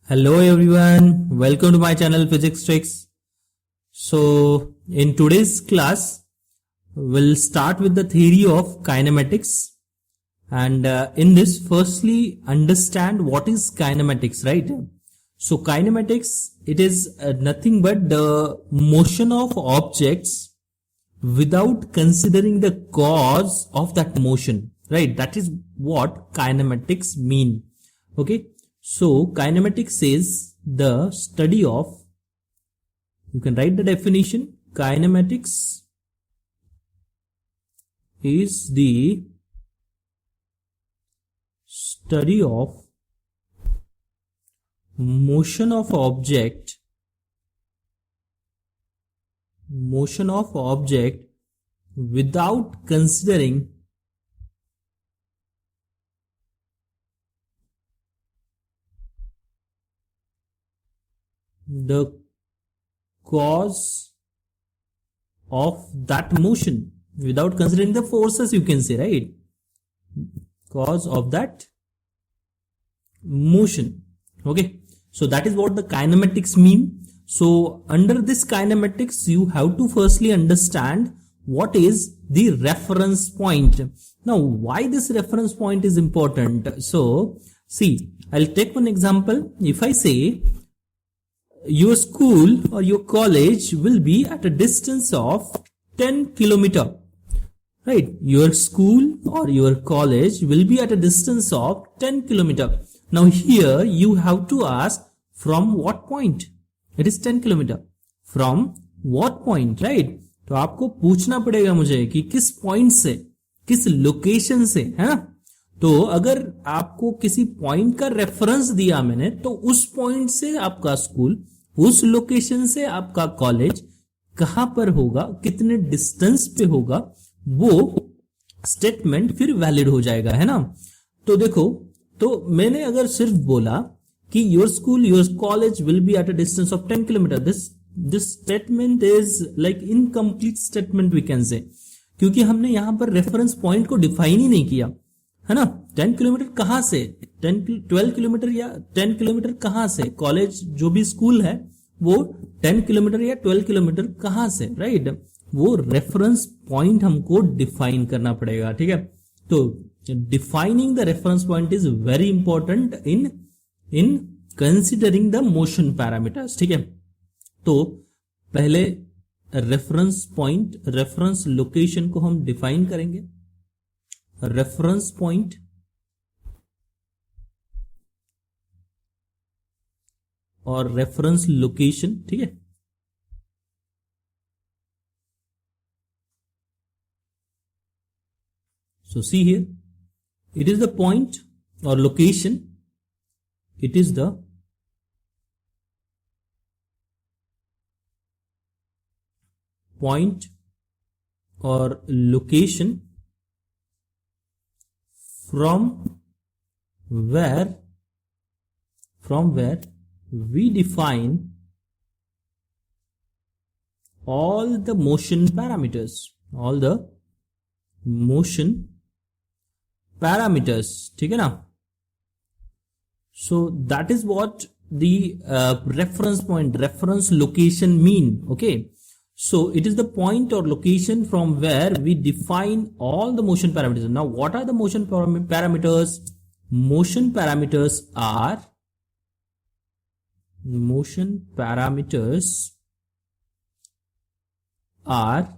Hello everyone, welcome to my channel Physics Tricks. So in today's class, we'll start with the theory of kinematics. And in this, firstly understand what is kinematics, right? So kinematics, it is nothing but the motion of objects without considering the cause of that motion, right? That is what kinematics mean. Okay. So kinematics is the study of, you can write the definition, kinematics is the study of motion of object without considering the cause of that motion, without considering the forces, you can say, right? Cause of that motion. Okay, so that is what the kinematics mean. So under this kinematics, you have to firstly understand what is the reference point. Now, why this reference point is important? So see, I'll take one example. If I say your school or your college will be at a distance of 10 kilometer, right? Your school or your college will be at a distance of 10 kilometer. Now here you have to ask from what point? It is 10 kilometer. From what point, right? तो आपको पूछना पड़ेगा मुझे कि किस point से, किस location से, है ना? तो अगर आपको किसी पॉइंट का रेफरेंस दिया मैंने, तो उस पॉइंट से आपका स्कूल, उस लोकेशन से आपका कॉलेज कहां पर होगा, कितने डिस्टेंस पे होगा, वो स्टेटमेंट फिर वैलिड हो जाएगा, है ना? तो देखो, तो मैंने अगर सिर्फ बोला कि your school, your college will be at a distance of 10 kilometre, this statement is like incomplete statement we can say, क्योंकि हमने यहां पर रेफरेंस पॉइंट को डिफाइन ही नहीं किया, है ना? 10 किलोमीटर कहां से, 12 किलोमीटर या 10 किलोमीटर कहां से, कॉलेज जो भी स्कूल है वो 10 किलोमीटर या 12 किलोमीटर कहां से, राइट? वो रेफरेंस पॉइंट हमको डिफाइन करना पड़ेगा, ठीक है? तो defining the reference point is very important in considering the motion parameters, ठीक है? तो पहले रेफरेंस पॉइंट, रेफरेंस लोकेशन को हम डिफाइन करेंगे. रेफरेंस पॉइंट और रेफरेंस लोकेशन, ठीक है? So see here, it is the point or location, it is the point or location from where we define all the motion parameters, ठीक है ना? So that is what the reference point, reference location mean. Okay, so it is the point or location from where we define all the motion parameters. Now what are the motion parameters? Motion parameters are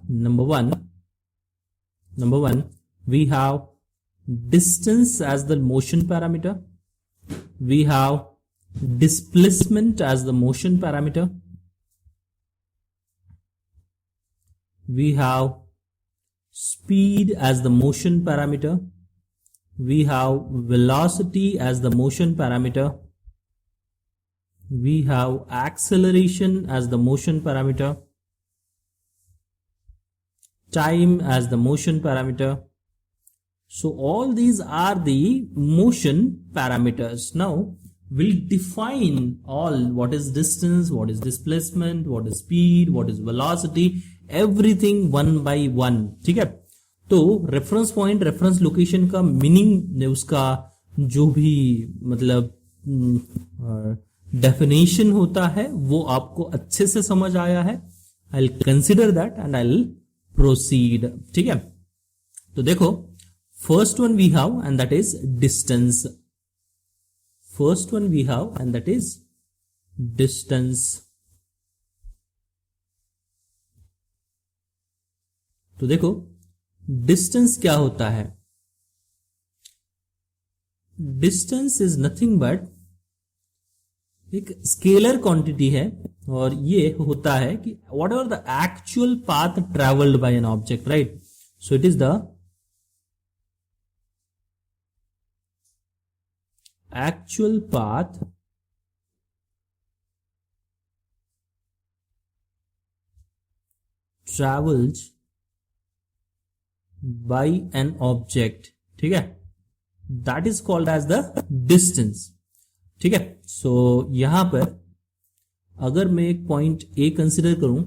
number one, we have distance as the motion parameter, we have displacement as the motion parameter, we have speed as the motion parameter, we have velocity as the motion parameter, we have acceleration as the motion parameter, time as the motion parameter. So all these are the motion parameters. Now we'll define all, what is distance, what is displacement, what is speed, what is velocity, everything one by one, ठीक है? तो reference point, reference location का meaning, उसका जो भी मतलब definition होता है वो आपको अच्छे से समझ आया है, I will consider that and I will proceed. ठीक है, तो देखो first one we have and that is distance. First one we have and that is distance. तो देखो डिस्टेंस क्या होता है? डिस्टेंस इज नथिंग बट एक स्केलर क्वांटिटी है, और ये होता है कि whatever the actual path travelled by an object, right? So it is the actual path traveled by an object, ठीक है, that is called as the distance। ठीक है, सो यहां पर अगर मैं एक पॉइंट ए कंसिडर करूं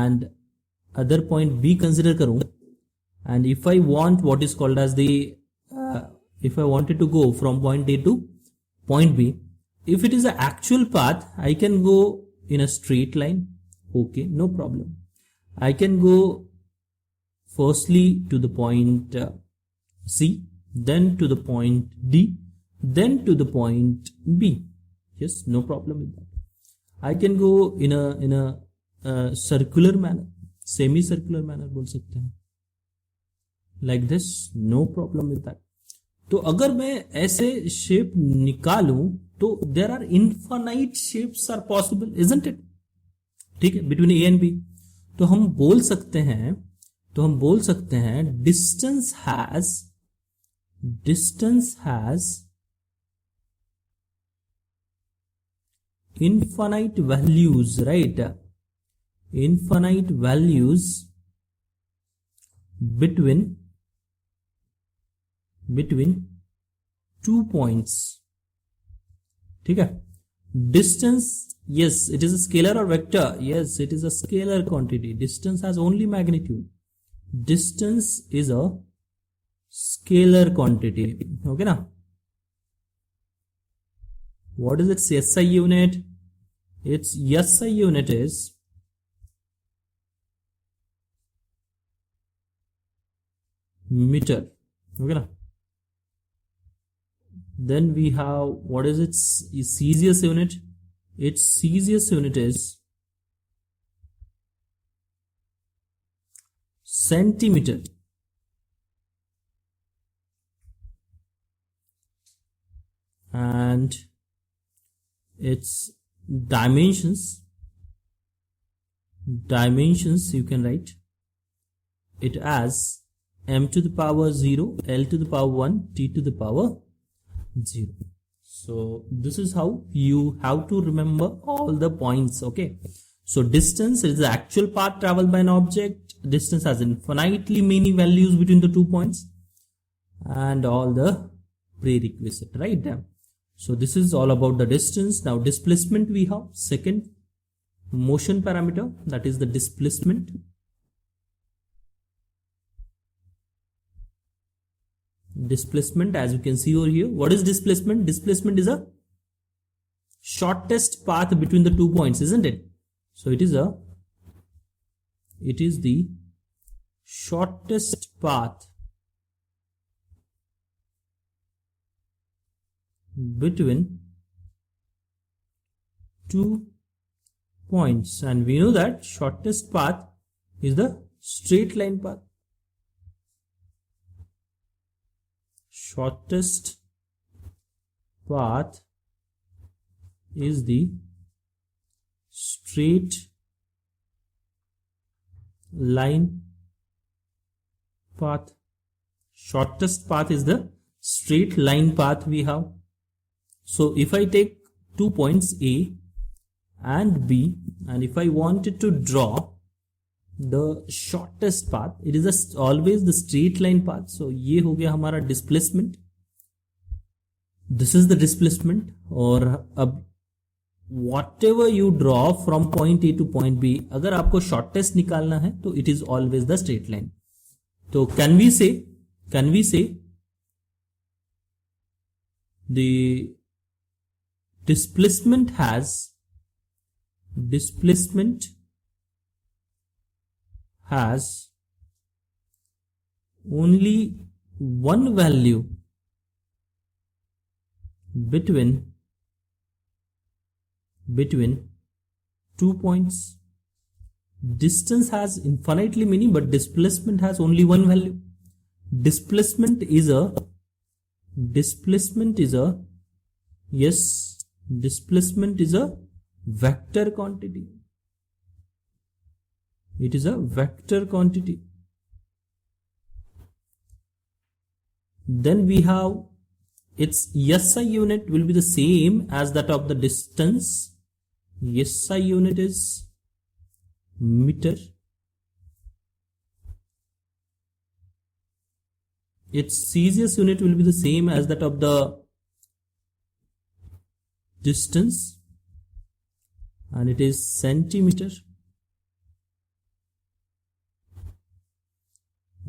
and other point B consider करूं, and if I want what is called as the if I wanted to go from point A to point B, if it is the actual path, I can go in a straight line. Okay, no problem. I can go firstly to the point C, then to the point D, then to the point B. Yes, no problem with that. I can go in a circular manner, semi-circular manner बोल सकते हैं, like this, no problem with that. तो अगर मैं ऐसे shape निकालूं तो there are infinite shapes are possible, isn't it? ठीक है, बिटवीन ए एंड बी। तो हम बोल सकते हैं distance has infinite values, right? Infinite values between 2 points। ठीक है, distance, yes, it is a scalar or vector, yes, it is a scalar quantity। distance has only magnitude, distance is a scalar quantity, okay ना? What is its SI unit? Its SI unit is meter, okay ना? Then we have, what is its Celsius unit? Its Celsius unit is centimeter, and its dimensions you can write it as m to the power 0, l to the power 1, t to the power 0. So this is how you have to remember all the points, okay? So distance is the actual path traveled by an object. Distance has infinitely many values between the 2 points, and all the prerequisite, right? So this is all about the distance. Now displacement we have, second motion parameter, that is the displacement. Displacement, as you can see over here, what is displacement? Displacement is a shortest path between the 2 points, isn't it? So it is the shortest path between 2 points, and we know that shortest path is the straight line path. Shortest path is the straight line path. Shortest path is the straight line path we have. So if I take 2 points A and B, and if I wanted to draw the shortest path, it is always the straight line path. So ये हो गया हमारा displacement, this is the displacement। और अब whatever you draw from point A to point B, अगर आपको shortest निकालना है तो it is always the straight line। तो can we say the displacement has only one value between 2 points. Distance has infinitely many, but displacement has only one value. Displacement is a vector quantity. It is a vector quantity. Then we have its SI unit will be the same as that of the distance. SI unit is meter. Its CGS unit will be the same as that of the distance, and it is centimeter.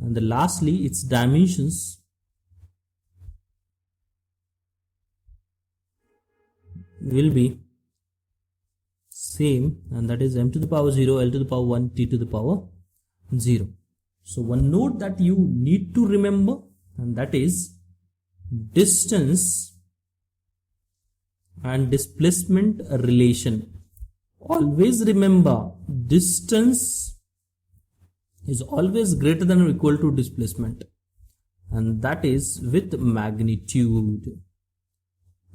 And then lastly, its dimensions will be same, and that is m to the power 0, l to the power 1, t to the power 0. So one note that you need to remember, and that is distance and displacement relation. Always remember, distance is always greater than or equal to displacement, and that is with magnitude,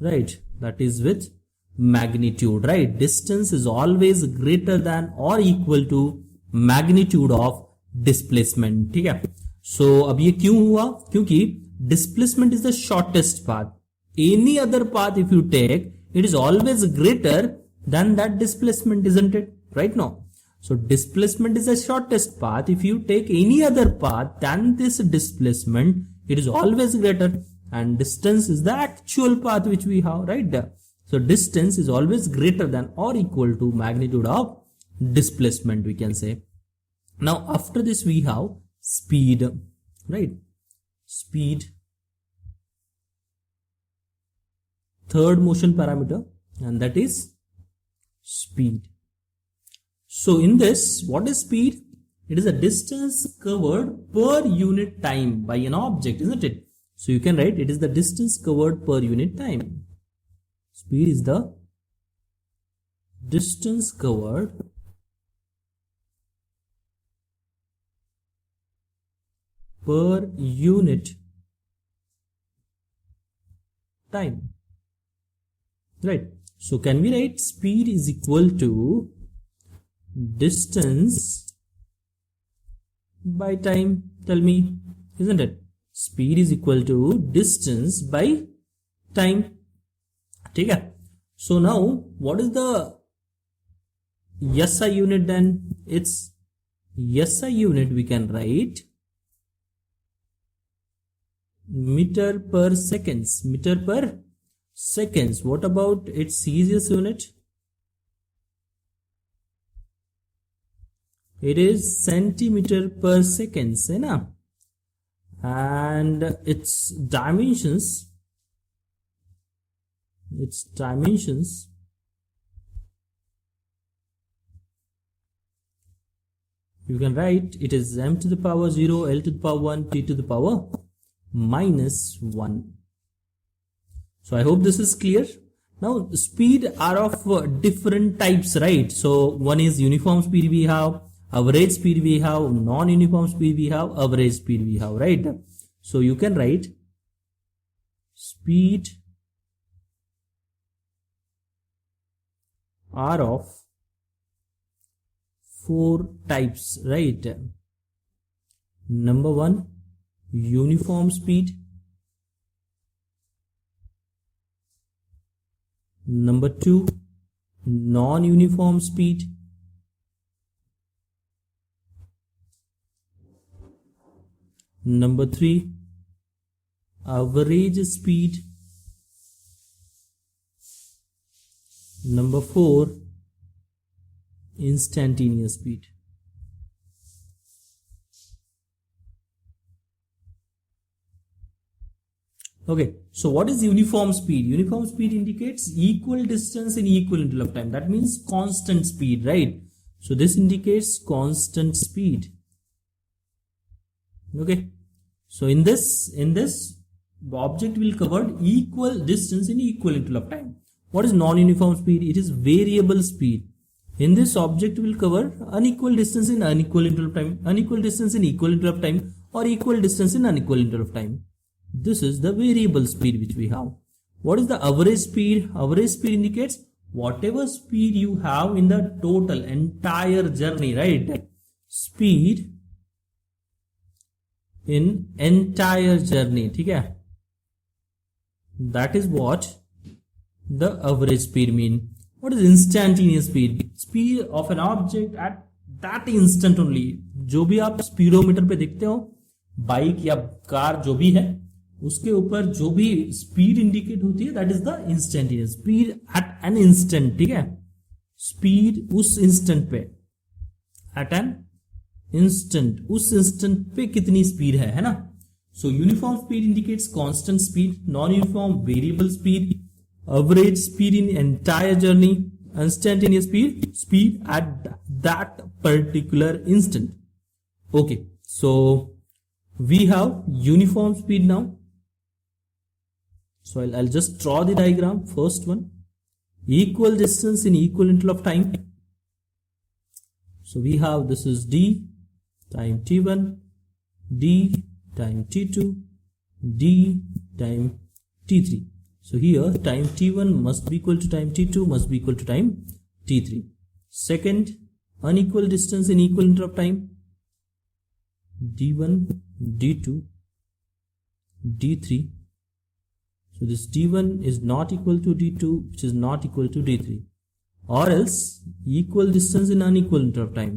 right? That is with magnitude, right? Distance is always greater than or equal to magnitude of displacement. ठीक है? So अब ये क्यों हुआ? क्योंकि displacement is the shortest path. Any other path if you take, it is always greater than that displacement, isn't it? Right now. So displacement is the shortest path. If you take any other path than this displacement, it is always greater, and distance is the actual path which we have right there. So distance is always greater than or equal to magnitude of displacement, we can say. Now after this we have speed, right? Speed, third motion parameter, and that is speed. So in this, what is speed? It is a distance covered per unit time by an object, isn't it? So you can write it is the distance covered per unit time. Speed is the distance covered per unit time, right? So can we write speed is equal to distance by time? Tell me, isn't it? Speed is equal to distance by time. Okay. So now what is the SI unit then? It's SI unit we can write meter per seconds. Meter per seconds. What about its CGS unit? It is centimeter per seconds, है ना? And its dimensions, you can write it is m to the power 0, l to the power 1, t to the power minus 1. So I hope this is clear. Now speed are of different types, right? So one is uniform speed we have, average speed we have, non-uniform speed we have, average speed we have, right? So you can write speed are of 4 types, right? Number 1, uniform speed. Number 2, non-uniform speed. Number 3, average speed. Number 4, instantaneous speed. Okay, so what is uniform speed? Uniform speed indicates equal distance in equal interval of time. That means constant speed, right? So this indicates constant speed. Okay, so in this the object will cover equal distance in equal interval of time. What is non-uniform speed? It is variable speed. In this object will cover unequal distance in unequal interval of time, unequal distance in equal interval of time, or equal distance in unequal interval of time. This is the variable speed which we have. What is the average speed? Average speed indicates whatever speed you have in the total entire journey, right? Speed in entire journey, ठीक है? That is what the average speed mean. What is instantaneous speed? Speed of an object at that instant only. जो भी आप speedometer पे देखते हो, bike या car जो भी है, उसके ऊपर जो भी स्पीड इंडिकेट होती है, that is the instantaneous speed at an instant, ठीक है? स्पीड उस इंस्टेंट पे, एट एन इंस्टेंट, उस इंस्टेंट पे कितनी स्पीड है ना? सो uniform speed indicates constant speed, non uniform variable speed, average speed in entire journey, instantaneous speed at that particular instant. Okay, so we have uniform speed now. So I'll just draw the diagram. First one, equal distance in equal interval of time. So we have, this is d time t1, d time t2, d time t3. So here time t1 must be equal to time t2 must be equal to time t3. Second, unequal distance in equal interval of time, d1, d2, d3. So this d1 is not equal to d2, which is not equal to d3, or else equal distance in unequal interval of time,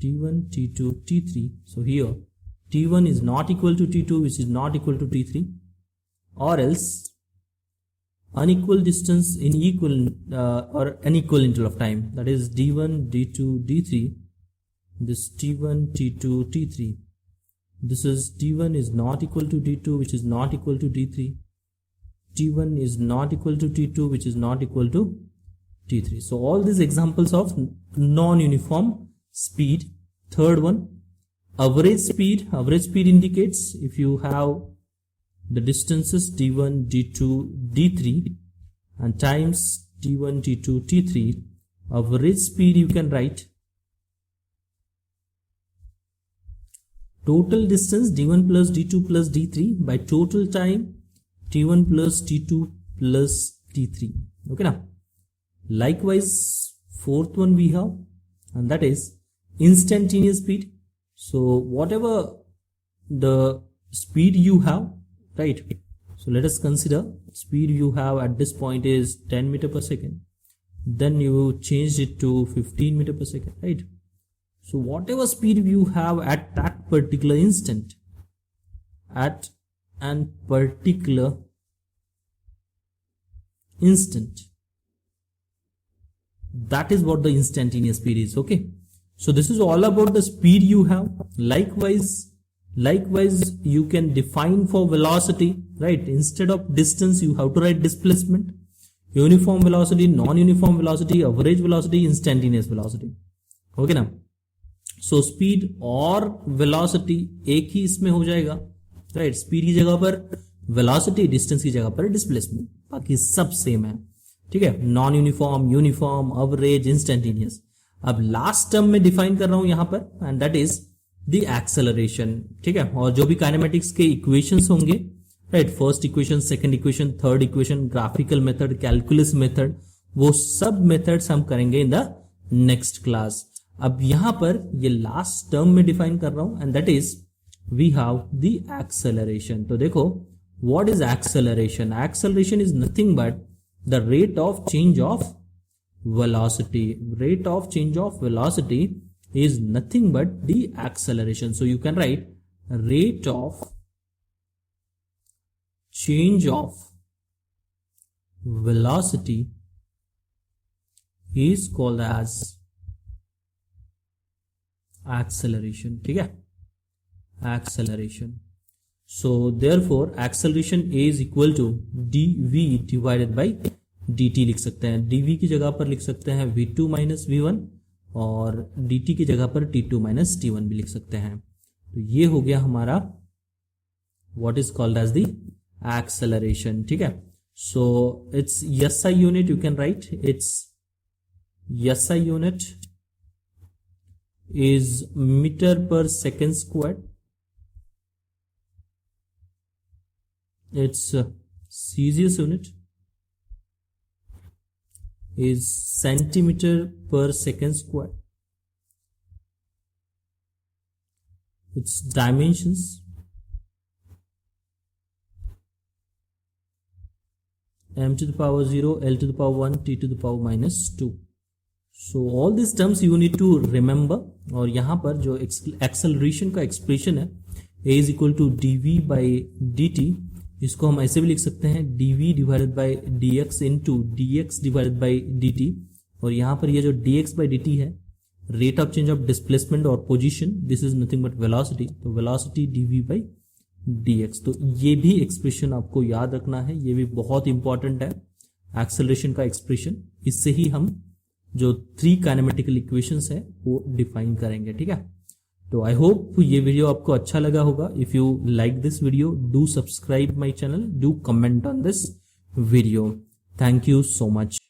t1, t2, t3. So here t1 is not equal to t2, which is not equal to t3, or else unequal distance in equal or unequal interval of time, that is d1, d2, d3. This t1, t2, t3. This is d1 is not equal to d2, which is not equal to d3. t1 is not equal to t2, which is not equal to t3. So all these examples of non-uniform speed. Third one, average speed. Average speed indicates if you have the distances d1, d2, d3 and times t1, t2, t3, average speed you can write total distance d1 plus d2 plus d3 by total time t1 plus t2 plus t3. Okay, now likewise fourth one we have, and that is instantaneous speed. So whatever the speed you have, right? So let us consider speed you have at this point is 10 meter per second. Then you changed it to 15 meter per second, right? So whatever speed you have at that particular instant, at an particular instant, that is what the instantaneous speed is. Okay, so this is all about the speed you have. Likewise you can define for velocity, right? Instead of distance you have to write displacement, uniform velocity, non-uniform velocity, average velocity, instantaneous velocity. Okay ना? So speed और velocity एक ही इसमें हो जाएगा, right? Speed की जगह पर velocity, distance की जगह पर displacement, बाकी सब सेम है, ठीक है? Non uniform, uniform, average, instantaneous. अब लास्ट टर्म में डिफाइन कर रहा हूं यहां पर, and that is the acceleration, ठीक है? और जो भी काइनेमेटिक्स के इक्वेशंस होंगे, right, first equation, second equation, third equation, graphical method, calculus method, वो सब मेथड्स हम करेंगे इन द नेक्स्ट क्लास. अब यहां पर ये लास्ट टर्म में डिफाइन कर रहा हूं, and that is we have the acceleration. तो देखो, what is acceleration? Acceleration is nothing but the rate of change of velocity. Rate of change of velocity is nothing but the acceleration. So you can write rate of change of velocity is called as acceleration. ठीक है? Acceleration. So therefore acceleration a is equal to dv divided by dt लिख सकते हैं. dv की जगह पर लिख सकते हैं v2 माइनस v1 और dt की जगह पर t2 माइनस t1 भी लिख सकते हैं. तो ये हो गया हमारा what is called as the acceleration. ठीक है. So its SI unit you can write, its SI unit is meter per second squared. Its Celsius unit is centimeter per second squared. Its dimensions m to the power 0, l to the power 1, t to the power minus 2. So all these terms you need to remember. और यहाँ पर जो acceleration का expression है a is equal to dv by dt, इसको हम ऐसे भी लिख सकते हैं dv divided by dx into dx divided by dt. और यहाँ पर ये जो dx by dt है rate of change of displacement और position, this is nothing but velocity. तो velocity dv by dx. तो ये भी एक्सप्रेशन आपको याद रखना है, ये भी बहुत इंपॉर्टेंट है एक्सेलरेशन का एक्सप्रेशन. इससे ही हम जो 3 काइनेमेटिकल इक्वेशंस है वो डिफाइन करेंगे. ठीक है. तो आई होप ये वीडियो आपको अच्छा लगा होगा. If you like this video, do subscribe my channel, do comment on this video. Thank you so much.